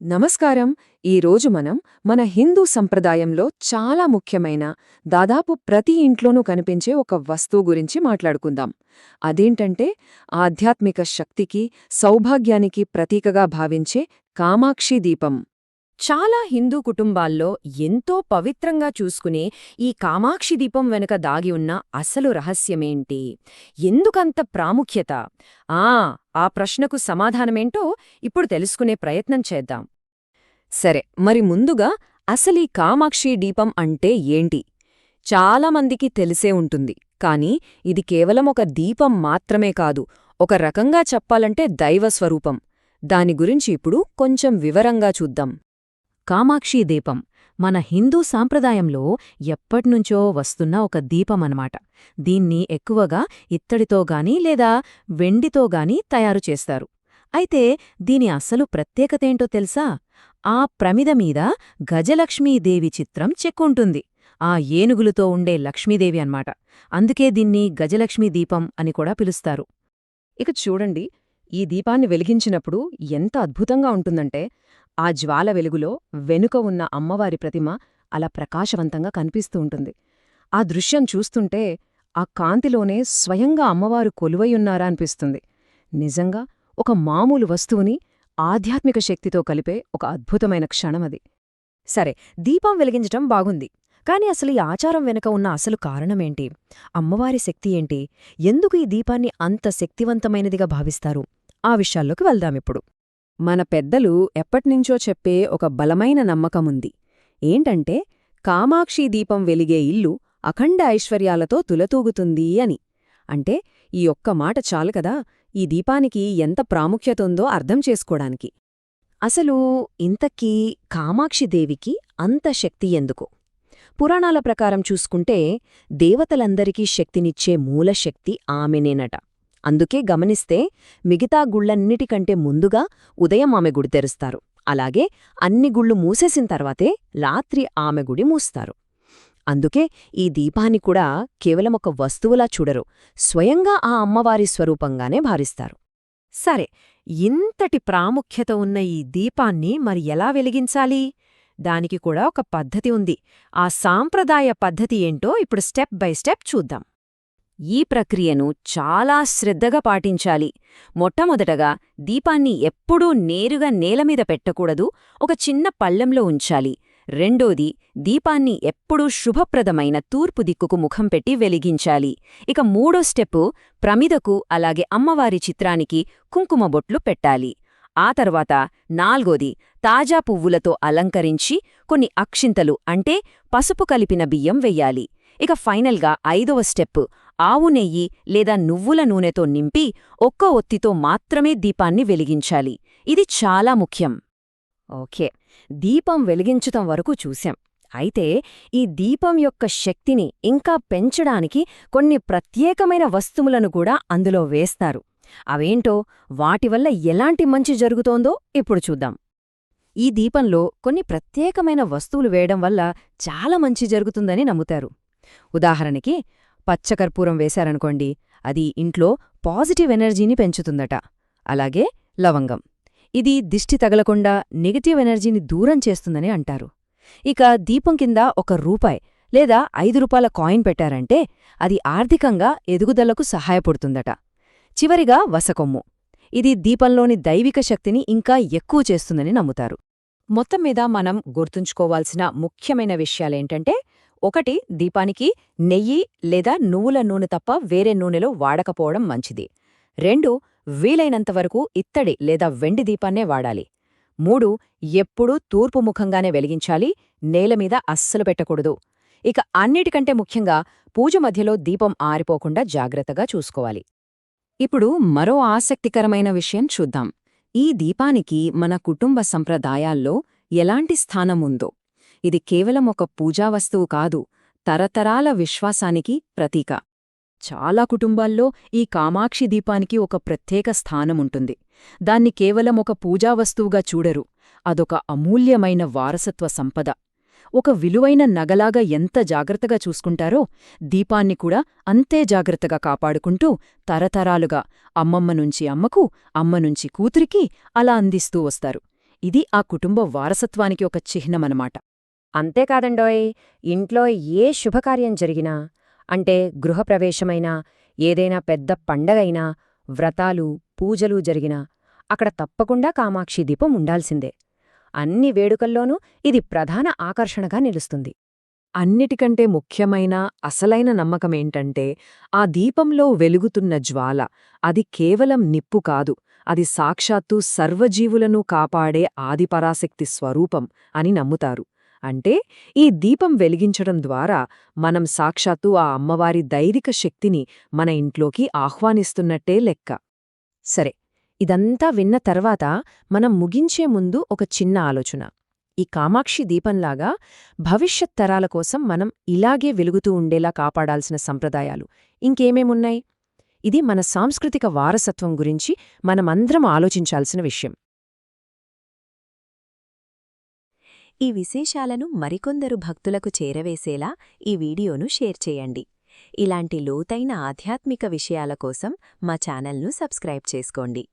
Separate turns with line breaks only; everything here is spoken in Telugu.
నమస్కారం. ఈరోజు మనం మన హిందూ సంప్రదాయంలో చాలా ముఖ్యమైన, దాదాపు ప్రతి ఇంట్లోనూ కనిపించే ఒక వస్తువు గురించి మాట్లాడుకుందాం. అదేంటంటే ఆధ్యాత్మిక శక్తికి, సౌభాగ్యానికి ప్రతీకగా భావించే కామాక్షి దీపం.
చాలా హిందూ కుటుంబాల్లో ఎంతో పవిత్రంగా చూసుకునే ఈ కామాక్షి దీపం వెనుక దాగి ఉన్న అసలు రహస్యమేంటి? ఎందుకంత ప్రాముఖ్యత? ఆ ప్రశ్నకు సమాధానమేంటో ఇప్పుడు తెలుసుకునే ప్రయత్నం చేద్దాం.
సరే, మరి ముందుగా అసలీ కామాక్షి దీపం అంటే ఏంటి? చాలామందికి తెలిసే ఉంటుంది, కానీ ఇది కేవలం ఒక దీపం మాత్రమే కాదు, ఒక రకంగా చెప్పాలంటే దైవస్వరూపం. దాని గురించి ఇప్పుడు కొంచెం వివరంగా చూద్దాం.
కామాక్షి దీపం మన హిందూ సాంప్రదాయంలో ఎప్పట్నుంచో వస్తున్న ఒక దీపమనమాట. దీన్ని ఎక్కువగా ఇత్తడితోగాని లేదా వెండితోగాని తయారు చేస్తారు. అయితే దీని అసలు ప్రత్యేకతేంటో తెలుసా? ఆ ప్రమిదమీద గజలక్ష్మీదేవి చిత్రం చెక్కుంటుంది. ఆ ఏనుగులతో ఉండే లక్ష్మీదేవి అన్మాట. అందుకే దీన్ని గజలక్ష్మీ దీపం అని కూడా పిలుస్తారు.
ఇక చూడండి, ఈ దీపాన్ని వెలిగించినప్పుడు ఎంత అద్భుతంగా ఉంటుందంటే, ఆ జ్వాల వెలుగులో వెనుక ఉన్న అమ్మవారి ప్రతిమ అలా ప్రకాశవంతంగా కనిపిస్తూ ఉంటుంది. ఆ దృశ్యం చూస్తుంటే ఆ కాంతిలోనే స్వయంగా అమ్మవారు కొలువైయున్నారా అనిపిస్తుంది. నిజంగా ఒక మామూలు వస్తువుని ఆధ్యాత్మిక శక్తితో కలిపే ఒక అద్భుతమైన క్షణమది.
సరే, దీపం వెలిగించటం బాగుంది. కాని అసలు ఈ ఆచారం వెనుక ఉన్న అసలు కారణమేంటి? అమ్మవారి శక్తి ఏంటి? ఎందుకు ఈ దీపాన్ని అంత శక్తివంతమైనదిగా భావిస్తారు? ఆ విషయాల్లోకి వెళ్దామిప్పుడు.
మన పెద్దలు ఎప్పట్నుంచో చెప్పే ఒక బలమైన నమ్మకముంది. ఏంటంటే కామాక్షి దీపం వెలిగే ఇల్లు అఖండ ఐశ్వర్యాలతో తులతూగుతుంది అని. అంటే ఈ ఒక్క మాట చాలు కదా ఈ దీపానికి ఎంత ప్రాముఖ్యతుందో అర్థం చేసుకోడానికి. అసలు ఇంతకీ కామాక్షిదేవికి అంత శక్తి ఎందుకు? పురాణాల ప్రకారం చూసుకుంటే దేవతలందరికీ శక్తినిచ్చే మూలశక్తి ఆమెనేనట. అందుకే గమనిస్తే మిగతా గుళ్లన్నిటికంటే ముందుగా ఉదయం ఆమె గుడి తెరుస్తారు. అలాగే అన్ని గుళ్ళు మూసేసిన తర్వాతే రాత్రి ఆమె గుడి మూస్తారు. అందుకే ఈ దీపాన్ని కూడా కేవలం ఒక వస్తువులా చూడరు, స్వయంగా ఆ అమ్మవారి స్వరూపంగానే భావిస్తారు.
సరే, ఇంతటి ప్రాముఖ్యత ఉన్న ఈ దీపాన్ని మరి ఎలా వెలిగించాలి? దానికి కూడా ఒక పద్ధతి ఉంది. ఆ సాంప్రదాయ పద్ధతి ఏంటో ఇప్పుడు స్టెప్ బై స్టెప్ చూద్దాం.
ఈ ప్రక్రియను చాలా శ్రద్ధగా పాటించాలి. మొట్టమొదటగా దీపాన్ని ఎప్పుడూ నేరుగా నేలమీద పెట్టకూడదు, ఒక చిన్న పళ్లెంలో ఉంచాలి. రెండోది, దీపాన్ని ఎప్పుడూ శుభప్రదమైన తూర్పు దిక్కుకు ముఖం పెట్టి వెలిగించాలి. ఇక మూడో స్టెప్పు, ప్రమిదకు అలాగే అమ్మవారి చిత్రానికి కుంకుమ బొట్లు పెట్టాలి. ఆ తర్వాత నాల్గోది, తాజా పువ్వులతో అలంకరించి కొన్ని అక్షింతలు అంటే పసుపు కలిపిన బియ్యం వెయ్యాలి. ఇక ఫైనల్గా ఐదవ స్టెప్పు, ఆవు నెయ్యి లేదా నువ్వుల నూనెతో నింపి ఒక్క ఒత్తితో మాత్రమే దీపాన్ని వెలిగించాలి. ఇది చాలా ముఖ్యం. ఓకే, దీపం వెలిగించటం వరకు చూశాం. అయితే ఈ దీపం యొక్క శక్తిని ఇంకా పెంచడానికి కొన్ని ప్రత్యేకమైన వస్తువులను కూడా అందులో వేస్తారు. అవేంటో, వాటివల్ల ఎలాంటి మంచి జరుగుతోందో ఇప్పుడు చూద్దాం. ఈ దీపంలో కొన్ని ప్రత్యేకమైన వస్తువులు వేయడం వల్ల చాలా మంచి జరుగుతుందని నమ్ముతారు. ఉదాహరణకి పచ్చకర్పూరం వేశారనుకోండి, అది ఇంట్లో పాజిటివ్ ఎనర్జీని పెంచుతుందట. అలాగే లవంగం, ఇది దిష్టి తగలకుండా నెగటివ్ ఎనర్జీని దూరం చేస్తుందని అంటారు. ఇక దీపం కింద ₹1 లేదా ₹5 కాయిన్ పెట్టారంటే అది ఆర్థికంగా ఎదుగుదలకు సహాయపడుతుందట. చివరిగా వసకొమ్ము, ఇది దీపంలోని దైవిక శక్తిని ఇంకా ఎక్కువ చేస్తుందని నమ్ముతారు. మొత్తం మీద మనం గుర్తుంచుకోవాల్సిన ముఖ్యమైన విషయాలేంటంటే, 1, దీపానికి నెయ్యి లేదా నువ్వుల నూనె తప్ప వేరే నూనెలో వాడకపోవడం మంచిది. 2, వీలైనంతవరకు ఇత్తడి లేదా వెండి దీపాన్నే వాడాలి. 3, ఎప్పుడూ తూర్పు ముఖంగానే వెలిగించాలి, నేలమీద అస్సలు పెట్టకూడదు. ఇక అన్నిటికంటే ముఖ్యంగా పూజ మధ్యలో దీపం ఆరిపోకుండా జాగ్రత్తగా చూసుకోవాలి. ఇప్పుడు మరో ఆసక్తికరమైన విషయం చూద్దాం. ఈ దీపానికి మన కుటుంబ సంప్రదాయాల్లో ఎలాంటి స్థానముందో. ఇది కేవలం ఒక పూజా వస్తువు కాదు, తరతరాల విశ్వాసానికి ప్రతీక. చాలా కుటుంబాల్లో ఈ కామాక్షి దీపానికి ఒక ప్రత్యేక స్థానముంటుంది. దాన్ని కేవలం ఒక పూజా వస్తువుగా చూడరు, అదొక అమూల్యమైన వారసత్వ సంపద. ఒక విలువైన నగలాగా ఎంత జాగ్రత్తగా చూసుకుంటారో, దీపాన్ని కూడా అంతే జాగ్రత్తగా కాపాడుకుంటూ తరతరాలుగా అమ్మమ్మ నుంచి అమ్మకు, అమ్మ నుంచి కూతురికి అలా అందిస్తూ వస్తారు.
ఇది ఆ కుటుంబ వారసత్వానికి ఒక చిహ్నమనమాట.
అంతేకాదండోయ్, ఇంట్లో ఏ శుభకార్యం జరిగినా, అంటే గృహప్రవేశమైనా, ఏదైనా పెద్ద పండగైనా, వ్రతాలు, పూజలు జరిగినా అక్కడ తప్పకుండా కామాక్షి దీపం ఉండాల్సిందే. అన్ని వేడుకల్లోనూ ఇది ప్రధాన ఆకర్షణగా నిలుస్తుంది.
అన్నిటికంటే ముఖ్యమైన అసలైన నమ్మకమేంటంటే, ఆ దీపంలో వెలుగుతున్న జ్వాల అది కేవలం నిప్పు కాదు, అది సాక్షాత్తు సర్వజీవులను కాపాడే ఆదిపరాశక్తి స్వరూపం అని నమ్ముతారు. అంటే ఈ దీపం వెలిగించడం ద్వారా మనం సాక్షాత్తు ఆ అమ్మవారి దైవిక శక్తిని మన ఇంట్లోకి ఆహ్వానిస్తున్నట్టే లెక్క. సరే, ఇదంతా విన్న తర్వాత మనం ముగించే ముందు ఒక చిన్న ఆలోచన. ఈ కామాక్షి దీపంలాగా భవిష్యత్ తరాల కోసం మనం ఇలాగే వెలుగుతూ ఉండేలా కాపాడాల్సిన సంప్రదాయాలు ఇంకేమేమున్నాయి? ఇది మన సాంస్కృతిక వారసత్వం గురించి మనమందరం ఆలోచించాల్సిన విషయం.
ఈ విశేషాలను మరికొందరు భక్తులకు చేరవేసేలా ఈ వీడియోను షేర్ చేయండి. ఇలాంటి లోతైన ఆధ్యాత్మిక విషయాల కోసం మా ఛానల్ను సబ్స్క్రైబ్ చేసుకోండి.